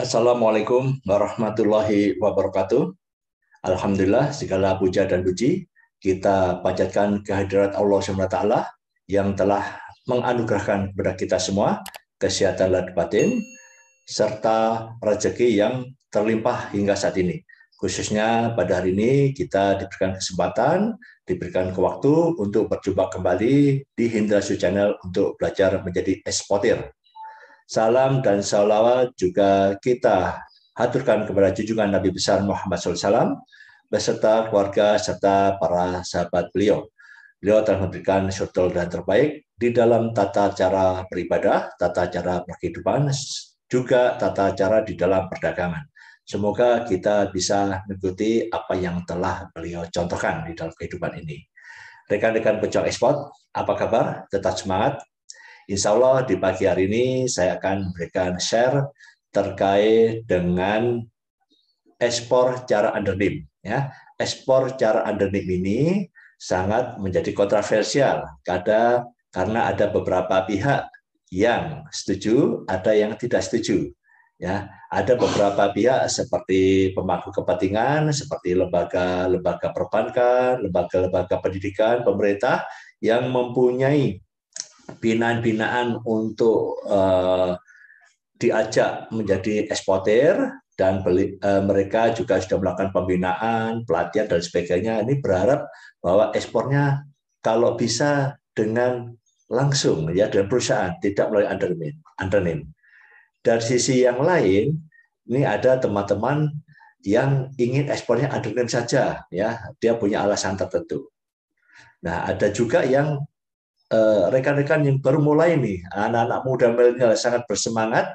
Assalamualaikum warahmatullahi wabarakatuh. Alhamdulillah, segala puja dan puji kita panjatkan kehadirat Allah SWT yang telah menganugerahkan kepada kita semua kesehatan lahir batin serta rezeki yang terlimpah hingga saat ini. Khususnya pada hari ini kita diberikan kesempatan, diberikan waktu untuk berjumpa kembali di Hindrasu Channel untuk belajar menjadi eksportir. Salam dan salawat juga kita haturkan kepada junjungan Nabi besar Muhammad SAW beserta keluarga serta para sahabat beliau. Beliau telah memberikan syukur dan terbaik di dalam tata cara beribadah, tata cara berkehidupan, juga tata cara di dalam perdagangan. Semoga kita bisa mengikuti apa yang telah beliau contohkan di dalam kehidupan ini. Rekan-rekan pejuang ekspor, apa kabar? Tetap semangat. Insya Allah di pagi hari ini saya akan memberikan share terkait dengan ekspor cara undernim. Ya, ekspor cara undernim ini sangat menjadi kontroversial karena ada beberapa pihak yang setuju, ada yang tidak setuju. Ya, ada beberapa pihak seperti pemangku kepentingan, seperti lembaga-lembaga perbankan, lembaga-lembaga pendidikan, pemerintah yang mempunyai binaan-binaan untuk diajak menjadi eksportir dan mereka juga sudah melakukan pembinaan, pelatihan dan sebagainya. Ini berharap bahwa ekspornya kalau bisa dengan langsung ya dengan perusahaan, tidak melalui undernim. Dari sisi yang lain, ini ada teman-teman yang ingin ekspornya undernim saja, ya dia punya alasan tertentu. Nah, ada juga yang rekan-rekan yang baru mulai nih, anak-anak muda milenial sangat bersemangat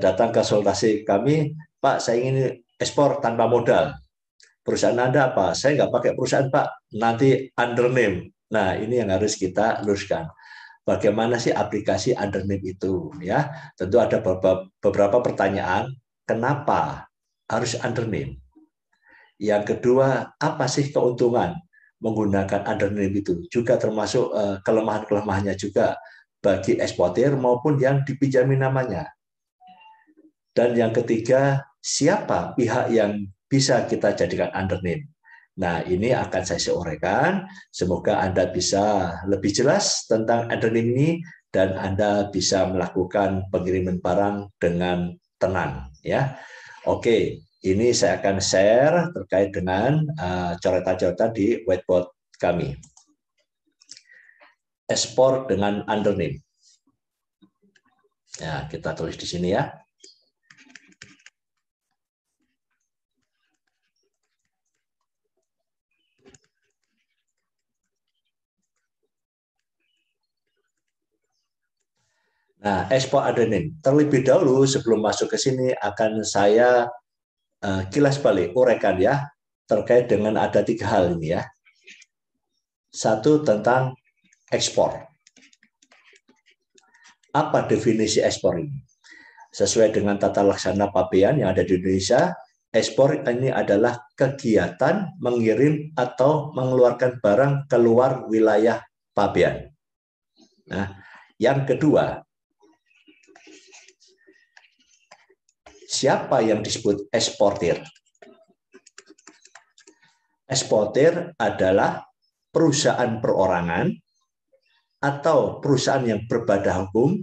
datang ke konsultasi kami, Pak, saya ingin ekspor tanpa modal. Perusahaan Anda apa? Saya nggak pakai perusahaan, Pak. Nanti undername. Nah, ini yang harus kita luruskan. Bagaimana sih aplikasi undername itu? Ya, tentu ada beberapa pertanyaan. Kenapa harus undername? Yang kedua, apa sih keuntungan menggunakan undername itu? Juga termasuk kelemahan-kelemahannya juga bagi eksportir maupun yang dipinjami namanya. Dan yang ketiga, siapa pihak yang bisa kita jadikan undername? Nah, ini akan saya uraikan. Semoga Anda bisa lebih jelas tentang undername ini dan Anda bisa melakukan pengiriman barang dengan tenang. Ya, oke. Ini saya akan share terkait dengan coretan-coretan di whiteboard kami. Ekspor dengan undername. Ya, kita tulis di sini ya. Nah, ekspor undername. Terlebih dahulu sebelum masuk ke sini akan saya kilas balik, uraikan ya, terkait dengan ada 3 hal ini ya. Satu tentang ekspor. Apa definisi ekspor ini? Sesuai dengan tata laksana pabean yang ada di Indonesia, ekspor ini adalah kegiatan mengirim atau mengeluarkan barang keluar wilayah pabean. Nah, yang kedua, siapa yang disebut eksportir? Eksportir adalah perusahaan perorangan atau perusahaan yang berbadan hukum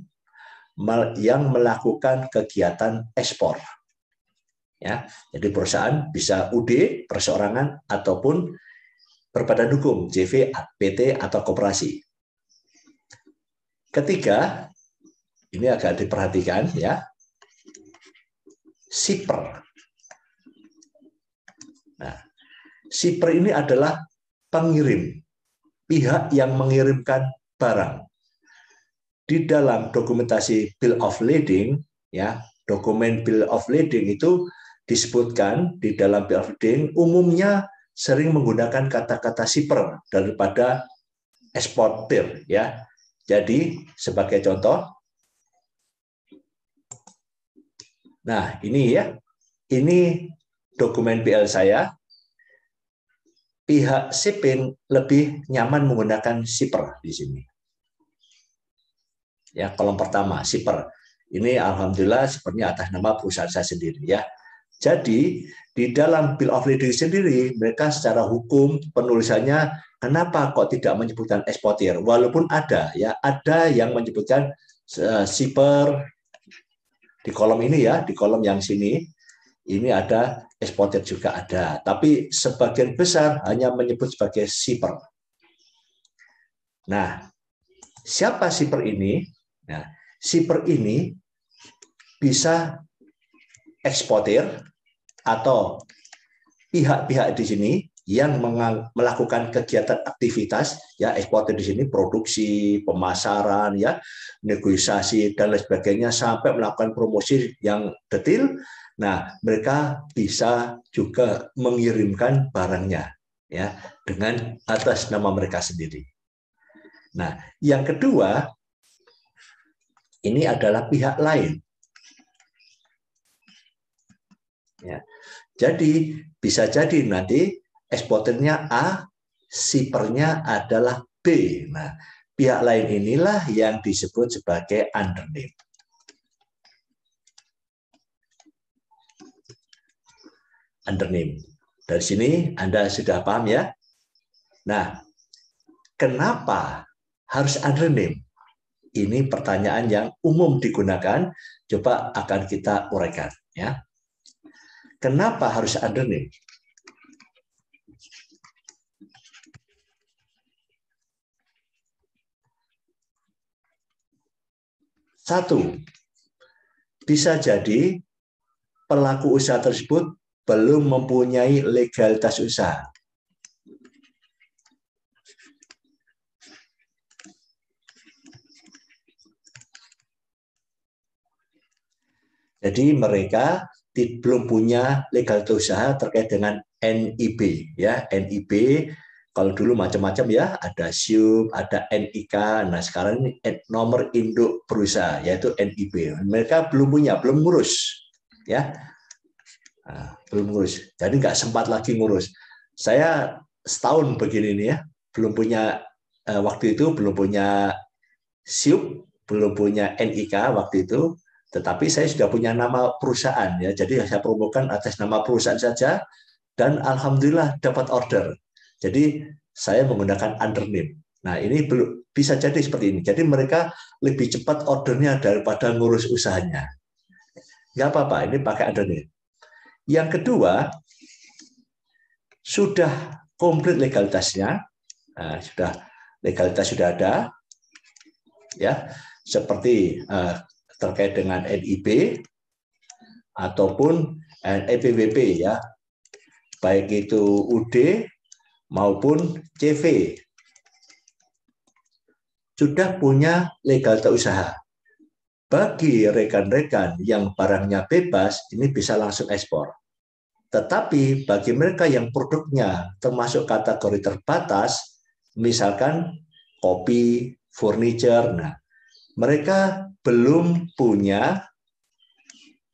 yang melakukan kegiatan ekspor. Ya, jadi perusahaan bisa UD, perseorangan, ataupun berbadan hukum, JV, PT, atau koperasi. Ketiga, ini agak diperhatikan ya, shipper. Nah, shipper ini adalah pengirim, pihak yang mengirimkan barang. Di dalam dokumentasi Bill of Lading, ya, dokumen Bill of Lading itu disebutkan di dalam Bill of Lading umumnya sering menggunakan kata-kata shipper daripada eksportir, ya. Jadi sebagai contoh, nah ini ya, ini dokumen BL saya. Pihak shipping lebih nyaman menggunakan shipper di sini. Ya, kolom pertama, shipper. Ini alhamdulillah sepertinya atas nama perusahaan saya sendiri ya. Jadi di dalam Bill of Lading sendiri mereka secara hukum penulisannya kenapa kok tidak menyebutkan eksportir, walaupun ada ya, ada yang menyebutkan shipper di kolom ini ya, di kolom yang sini ini ada eksportir juga ada, tapi sebagian besar hanya menyebut sebagai shipper. Nah, siapa shipper ini? Nah, shipper ini bisa eksportir atau pihak-pihak di sini yang melakukan kegiatan aktivitas ya, eksportir di sini produksi, pemasaran ya, negosiasi dan lain sebagainya sampai melakukan promosi yang detail. Nah, mereka bisa juga mengirimkan barangnya ya dengan atas nama mereka sendiri. Nah, yang kedua ini adalah pihak lain. Ya. Jadi bisa jadi nanti eksportirnya A, shippernya adalah B. Nah, pihak lain inilah yang disebut sebagai undername. Undername. Dari sini Anda sudah paham ya? Nah, kenapa harus undername? Ini pertanyaan yang umum digunakan. Coba akan kita uraikan ya. Kenapa harus undername? Satu, bisa jadi pelaku usaha tersebut belum mempunyai legalitas usaha. Jadi mereka belum punya legalitas usaha terkait dengan NIB ya. NIB kalau dulu macam-macam ya, ada SIUP, ada NIK. Nah, sekarang ini nomor induk berusaha yaitu NIB. Mereka belum punya, belum ngurus ya. Nah, belum ngurus. Jadi nggak sempat lagi ngurus. Saya setahun begini nih ya, belum punya waktu itu belum punya SIUP, belum punya NIK waktu itu. Tetapi saya sudah punya nama perusahaan ya, jadi saya promokan atas nama perusahaan saja dan alhamdulillah dapat order. Jadi saya menggunakan undername. Nah ini belum bisa jadi seperti ini. Jadi mereka lebih cepat ordernya daripada ngurus usahanya. Nggak apa-apa, ini pakai undername. Yang kedua, sudah komplit legalitasnya, nah, sudah legalitas sudah ada, ya seperti terkait dengan NIB ataupun EPWP ya, baik itu UD maupun CV sudah punya legalitas usaha. Bagi rekan-rekan yang barangnya bebas, ini bisa langsung ekspor. Tetapi bagi mereka yang produknya termasuk kategori terbatas, misalkan kopi, furniture, nah mereka belum punya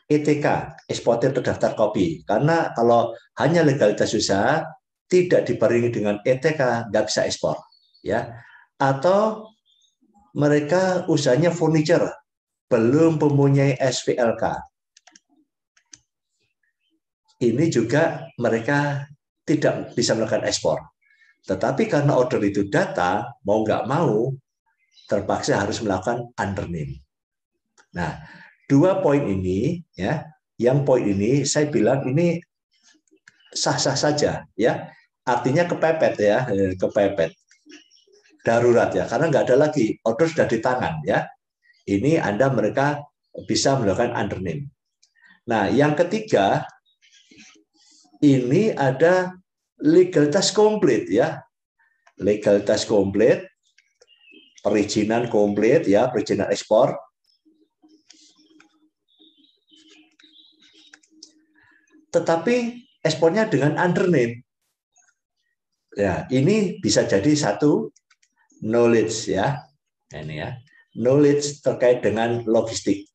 ETK, eksportir terdaftar kopi. Karena kalau hanya legalitas usaha, tidak dibarengi dengan ETK, nggak bisa ekspor. Ya. Atau mereka usahanya furniture, belum mempunyai SPLK. Ini juga mereka tidak bisa melakukan ekspor. Tetapi karena order itu data, mau nggak mau, terpaksa harus melakukan undername. Nah, dua poin ini ya, yang poin ini saya bilang ini sah-sah saja ya. Artinya kepepet ya, kepepet. Darurat ya, karena nggak ada lagi, order sudah di tangan ya. Ini Anda mereka bisa melakukan undername. Nah, yang ketiga ini ada legalitas komplit ya. Legalitas komplit, perizinan komplit ya, perizinan ekspor. Tetapi ekspornya dengan undername. Ya, ini bisa jadi satu knowledge ya. Ini ya. Knowledge terkait dengan logistik.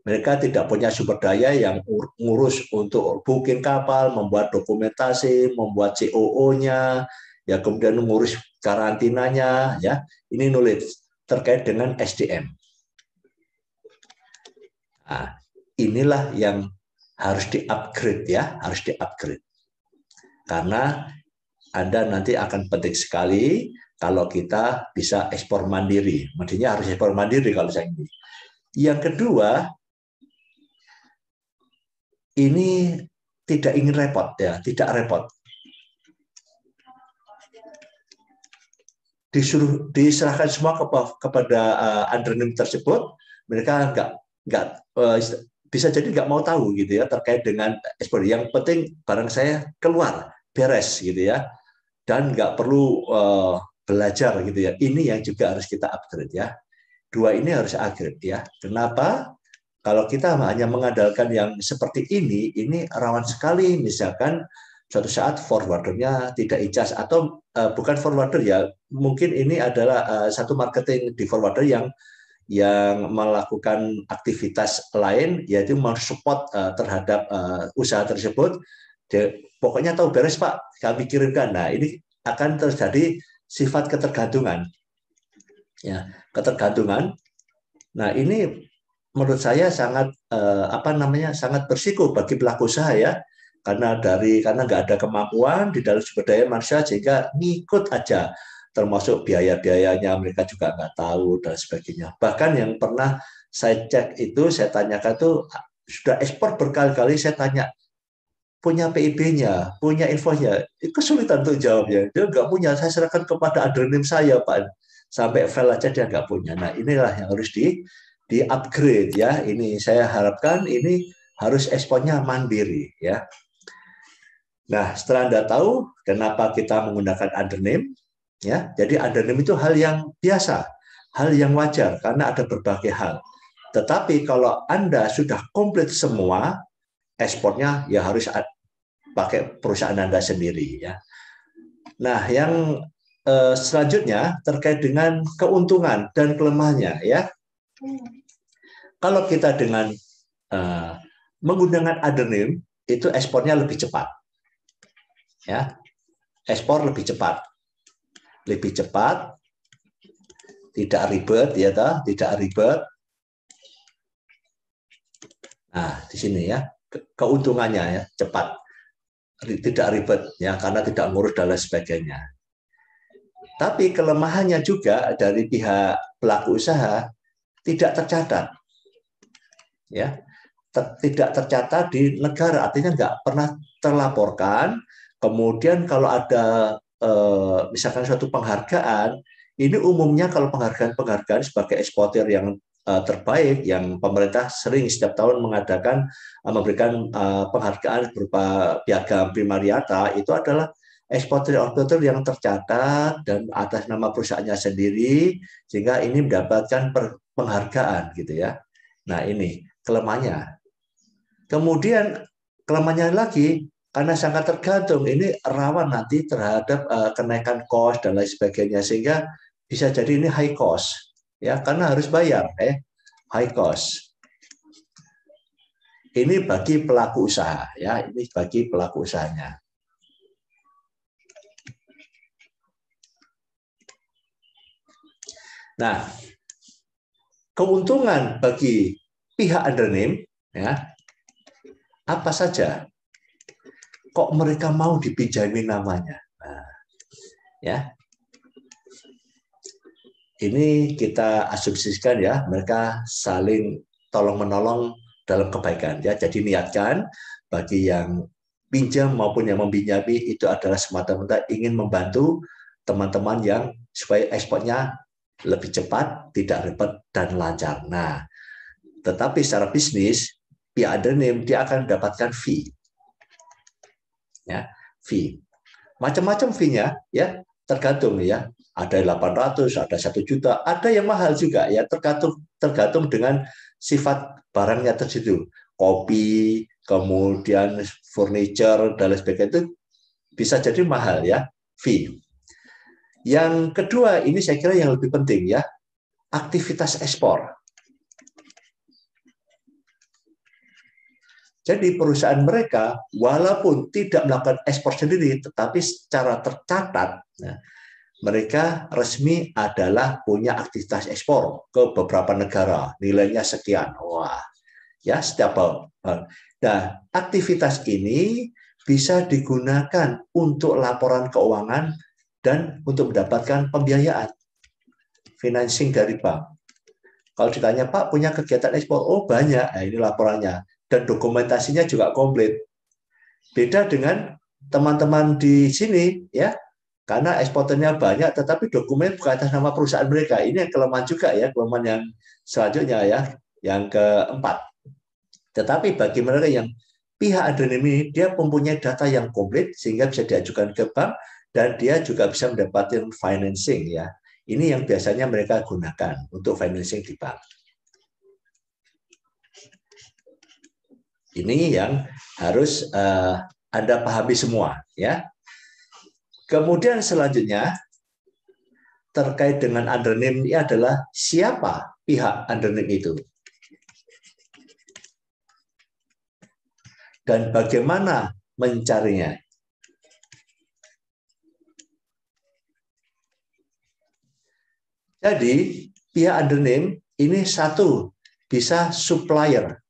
Mereka tidak punya sumber daya yang ngurus untuk booking kapal, membuat dokumentasi, membuat COO-nya, ya kemudian mengurus karantinanya, ya. Ini knowledge terkait dengan SDM. Nah, inilah yang harus di-upgrade ya, harus di-upgrade. Karena Anda nanti akan penting sekali kalau kita bisa ekspor mandiri. Maksudnya harus ekspor mandiri kalau saya ini. Yang kedua, ini tidak ingin repot ya, tidak repot. Diserahkan semua kepada undernim tersebut, mereka nggak bisa jadi nggak mau tahu gitu ya terkait dengan ekspor. Yang penting barang saya keluar beres gitu ya, dan nggak perlu belajar gitu ya. Ini yang juga harus kita upgrade ya. Dua ini harus upgrade ya. Kenapa? Kalau kita hanya mengandalkan yang seperti ini rawan sekali misalkan suatu saat forwardernya tidak ijaz atau bukan forwarder ya, mungkin ini adalah satu marketing di forwarder yang melakukan aktivitas lain yaitu mensupport terhadap usaha tersebut. Pokoknya tahu beres Pak, kami kirimkan. Nah, ini akan terjadi sifat ketergantungan. Ya, ketergantungan. Nah, ini menurut saya sangat sangat bersiko bagi pelaku usaha ya. Karena nggak ada kemampuan di dalam sumber daya manusia sehingga ngikut aja, termasuk biaya-biayanya mereka juga nggak tahu dan sebagainya. Bahkan yang pernah saya cek itu, saya tanyakan tuh sudah ekspor berkali-kali, saya tanya punya PIB-nya, punya infonya, itu kesulitan untuk jawabnya. Dia nggak punya, saya serahkan kepada adrenim saya Pak, sampai file aja dia nggak punya. Nah inilah yang harus di-upgrade ya. Ini saya harapkan ini harus ekspornya mandiri ya. Nah, setelah Anda tahu kenapa kita menggunakan undername, ya, jadi undername itu hal yang biasa, hal yang wajar karena ada berbagai hal. Tetapi kalau Anda sudah komplit semua, ekspornya ya harus pakai perusahaan Anda sendiri, ya. Nah, yang selanjutnya terkait dengan keuntungan dan kelemahannya, ya. Kalau kita dengan menggunakan undername itu ekspornya lebih cepat. Ya, ekspor lebih cepat, tidak ribet ya, tidak ribet. Nah di sini ya keuntungannya ya, cepat, tidak ribet ya karena tidak ngurus dan lain sebagainya. Tapi kelemahannya juga dari pihak pelaku usaha tidak tercatat, ya, tidak tercatat di negara, artinya nggak pernah terlaporkan. Kemudian kalau ada misalkan suatu penghargaan, ini umumnya kalau penghargaan sebagai eksportir yang terbaik, yang pemerintah sering setiap tahun mengadakan memberikan penghargaan berupa piagam Primariata, itu adalah eksportir yang tercatat dan atas nama perusahaannya sendiri, sehingga ini mendapatkan penghargaan gitu ya. Nah ini kelemahannya. Kemudian kelemahannya lagi, karena sangat tergantung, ini rawan nanti terhadap kenaikan cost dan lain sebagainya, sehingga bisa jadi ini high cost, ya, karena harus bayar, high cost. Ini bagi pelaku usaha, ya, ini bagi pelaku usahanya. Nah, keuntungan bagi pihak undername, ya, apa saja? Kok mereka mau dipinjami namanya? Nah, ya, ini kita asumsikan ya, mereka saling tolong-menolong dalam kebaikan ya. Jadi niatkan bagi yang pinjam maupun yang meminjami itu adalah semata-mata ingin membantu teman-teman yang supaya ekspornya lebih cepat, tidak ribet dan lancar. Nah, tetapi secara bisnis pihak undername dia akan mendapatkan fee. Ya, fee. Macam-macam fee-nya ya, tergantung ya. Ada 800, ada 1 juta, ada yang mahal juga ya, tergantung dengan sifat barangnya tersebut. Kopi, kemudian furniture dan lain sebagainya itu bisa jadi mahal ya, fee. Yang kedua, ini saya kira yang lebih penting ya, aktivitas ekspor. Jadi perusahaan mereka walaupun tidak melakukan ekspor sendiri, tetapi secara tercatat, nah, mereka resmi adalah punya aktivitas ekspor ke beberapa negara, nilainya sekian. Wah, ya, setiap bank. Nah, aktivitas ini bisa digunakan untuk laporan keuangan dan untuk mendapatkan pembiayaan, financing dari bank. Kalau ditanya, Pak, punya kegiatan ekspor? Oh, banyak. Nah, ini laporannya. Dan dokumentasinya juga komplit. Beda dengan teman-teman di sini, ya, karena eksporternya banyak, tetapi dokumen bukan atas nama perusahaan mereka. Ini yang kelemahan juga, ya, kelemahan yang selanjutnya, ya, yang keempat. Tetapi bagi mereka yang pihak adrenim ini, dia mempunyai data yang komplit sehingga bisa diajukan ke bank dan dia juga bisa mendapatkan financing, ya. Ini yang biasanya mereka gunakan untuk financing di bank. Ini yang harus Anda pahami semua, ya. Kemudian selanjutnya terkait dengan undername ini adalah siapa pihak undername itu dan bagaimana mencarinya. Jadi pihak undername ini satu bisa supplier,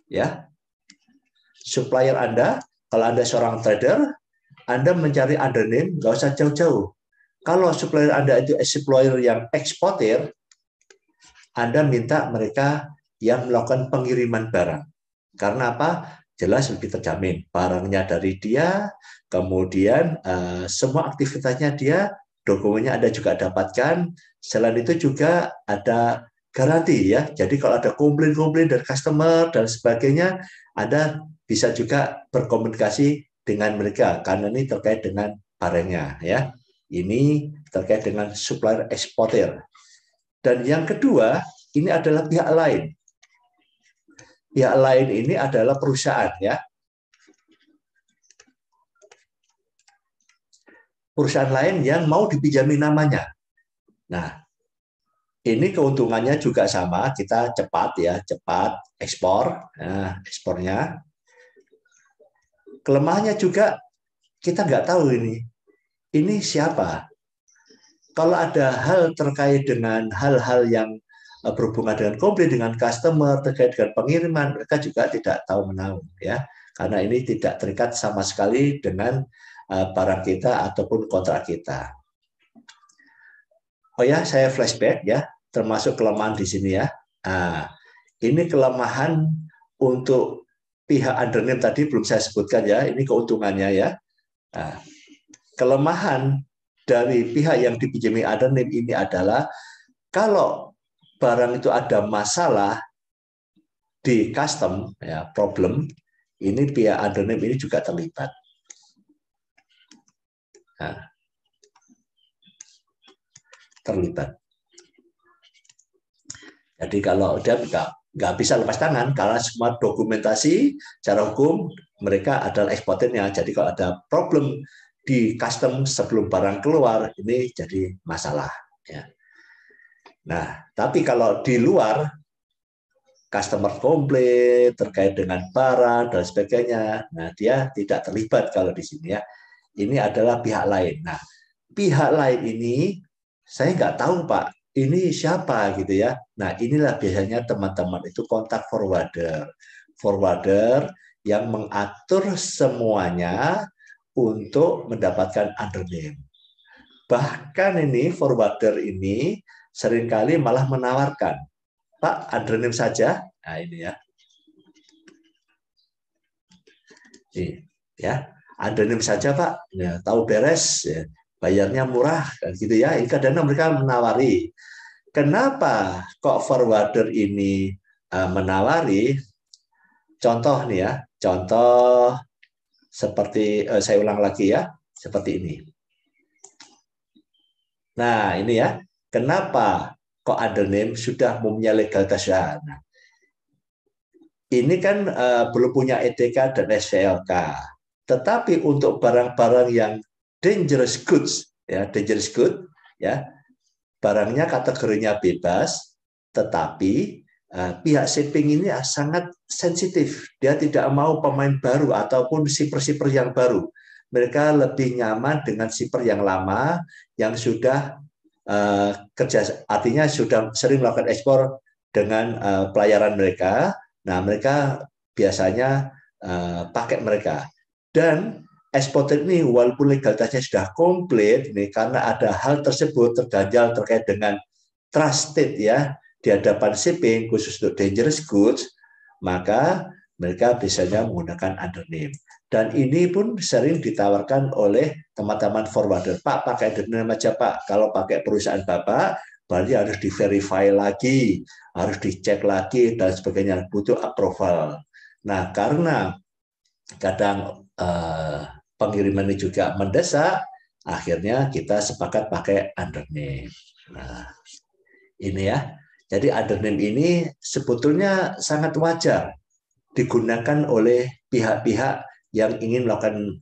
ya, supplier Anda. Kalau Anda seorang trader, Anda mencari undername nggak usah jauh-jauh. Kalau supplier Anda itu supplier yang eksportir, Anda minta mereka yang melakukan pengiriman barang. Karena apa? Jelas lebih terjamin. Barangnya dari dia, kemudian semua aktivitasnya dia, dokumennya Anda juga dapatkan. Selain itu juga ada garansi, ya. Jadi kalau ada komplain-komplain dari customer dan sebagainya, Anda bisa juga berkomunikasi dengan mereka karena ini terkait dengan barangnya, ya. Ini terkait dengan supplier eksportir. Dan yang kedua, ini adalah pihak lain. Pihak lain ini adalah perusahaan, ya. Perusahaan lain yang mau dipinjami namanya. Nah, ini keuntungannya juga sama, kita cepat, ya, cepat ekspor. Nah, ekspornya. Kelemahannya juga kita nggak tahu ini siapa. Kalau ada hal terkait dengan hal-hal yang berhubungan dengan komplain dengan customer, terkait dengan pengiriman, mereka juga tidak tahu menahu, ya, karena ini tidak terikat sama sekali dengan barang kita ataupun kontrak kita. Oh ya, saya flashback, ya, termasuk kelemahan di sini, ya. Nah, ini kelemahan untuk pihak undername tadi belum saya sebutkan, ya, ini keuntungannya, ya. Nah, kelemahan dari pihak yang dipinjami undername ini adalah kalau barang itu ada masalah di custom, ya, problem, ini pihak undername ini juga terlibat. Nah, terlibat. Jadi kalau dia nggak bisa lepas tangan karena semua dokumentasi secara hukum mereka adalah eksportirnya. Jadi kalau ada problem di custom sebelum barang keluar, ini jadi masalah, ya. Nah, tapi kalau di luar customer komplain terkait dengan barang dan sebagainya, nah dia tidak terlibat kalau di sini, ya. Ini adalah pihak lain. Nah, pihak lain ini saya nggak tahu, Pak, ini siapa gitu, ya. Nah, inilah biasanya teman-teman itu kontak forwarder. Forwarder yang mengatur semuanya untuk mendapatkan undername. Bahkan ini forwarder ini seringkali malah menawarkan, Pak, undername saja. Nah, ini, ya. Ini, ya. Undername saja, Pak. Ya, tahu beres, ya. Bayarnya murah, kan gitu, ya. Ini kadang mereka menawari. Kenapa kok forwarder ini menawari? Contoh nih, ya. Contoh seperti saya ulang lagi, ya. Seperti ini. Nah, ini, ya. Kenapa kok undername sudah mempunyai legalitas? Nah, ini kan belum punya ETK dan SVLK. Tetapi untuk barang-barang yang dangerous goods, ya, dangerous good, ya, barangnya kategorinya bebas, tetapi pihak shipping ini sangat sensitif. Dia tidak mau pemain baru ataupun shipper-shipper yang baru. Mereka lebih nyaman dengan shipper yang lama, yang sudah kerja, artinya sudah sering melakukan ekspor dengan pelayaran mereka. Nah, mereka biasanya pakai mereka. Dan eksportir ini walaupun legalitasnya sudah komplit, ini karena ada hal tersebut terganjal terkait dengan trusted ya di hadapan shipping khusus untuk dangerous goods, maka mereka biasanya menggunakan undername. Dan ini pun sering ditawarkan oleh teman-teman forwarder. Pak, pakai undername aja Pak. Kalau pakai perusahaan Bapak, berarti harus di-verify lagi, harus dicek lagi, dan sebagainya. Butuh approval. Nah, karena kadang pengiriman ini juga mendesak, akhirnya kita sepakat pakai undername. Nah, ini ya. Jadi undername ini sebetulnya sangat wajar digunakan oleh pihak-pihak yang ingin melakukan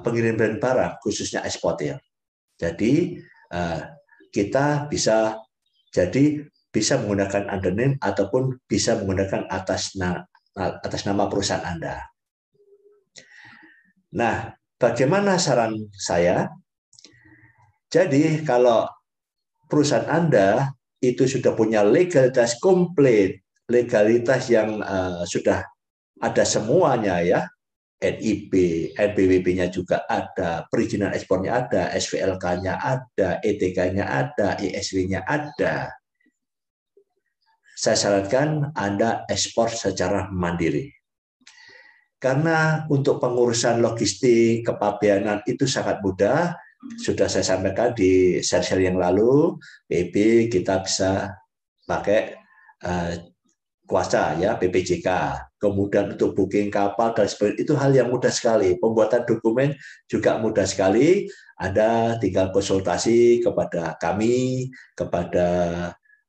pengiriman barang, khususnya eksportir. Jadi kita bisa menggunakan undername ataupun bisa menggunakan atas nama perusahaan Anda. Nah, bagaimana saran saya? Jadi kalau perusahaan Anda itu sudah punya legalitas komplit, legalitas yang sudah ada semuanya ya, NIB, NPWP-nya juga ada, perizinan ekspornya ada, SVLK-nya ada, ETK-nya ada, ISW-nya ada. Saya sarankan Anda ekspor secara mandiri. Karena untuk pengurusan logistik, kepabeanan itu sangat mudah. Sudah saya sampaikan di share-share yang lalu, PB kita bisa pakai kuasa ya, PPJK. Kemudian untuk booking kapal dan sebagainya itu hal yang mudah sekali. Pembuatan dokumen juga mudah sekali. Anda tinggal konsultasi kepada kami, kepada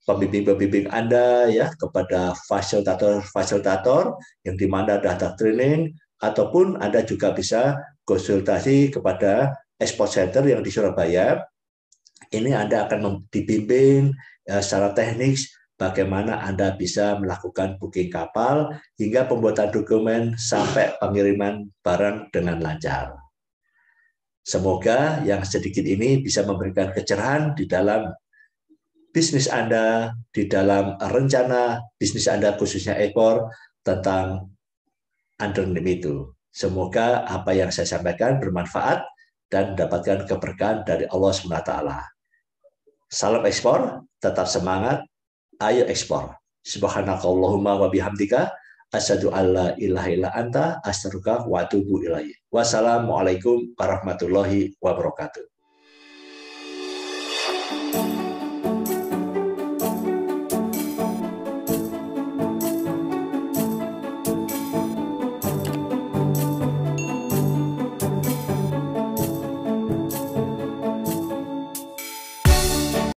pembimbing-pembimbing Anda ya, kepada fasilitator yang di mana ada training, ataupun Anda juga bisa konsultasi kepada export center yang di Surabaya. Ini Anda akan dibimbing secara teknis bagaimana Anda bisa melakukan booking kapal hingga pembuatan dokumen sampai pengiriman barang dengan lancar. Semoga yang sedikit ini bisa memberikan kecerahan di dalam bisnis Anda, di dalam rencana bisnis Anda khususnya ekspor tentang undername itu. Semoga apa yang saya sampaikan bermanfaat dan mendapatkan keberkahan dari Allah SWT. Salam ekspor, tetap semangat, ayo ekspor. Subhanakallahumma wa bihamdika asyhadu alla ilaha illa anta astaghfiruka wa atubu ilaik. Wassalamualaikum warahmatullahi wabarakatuh.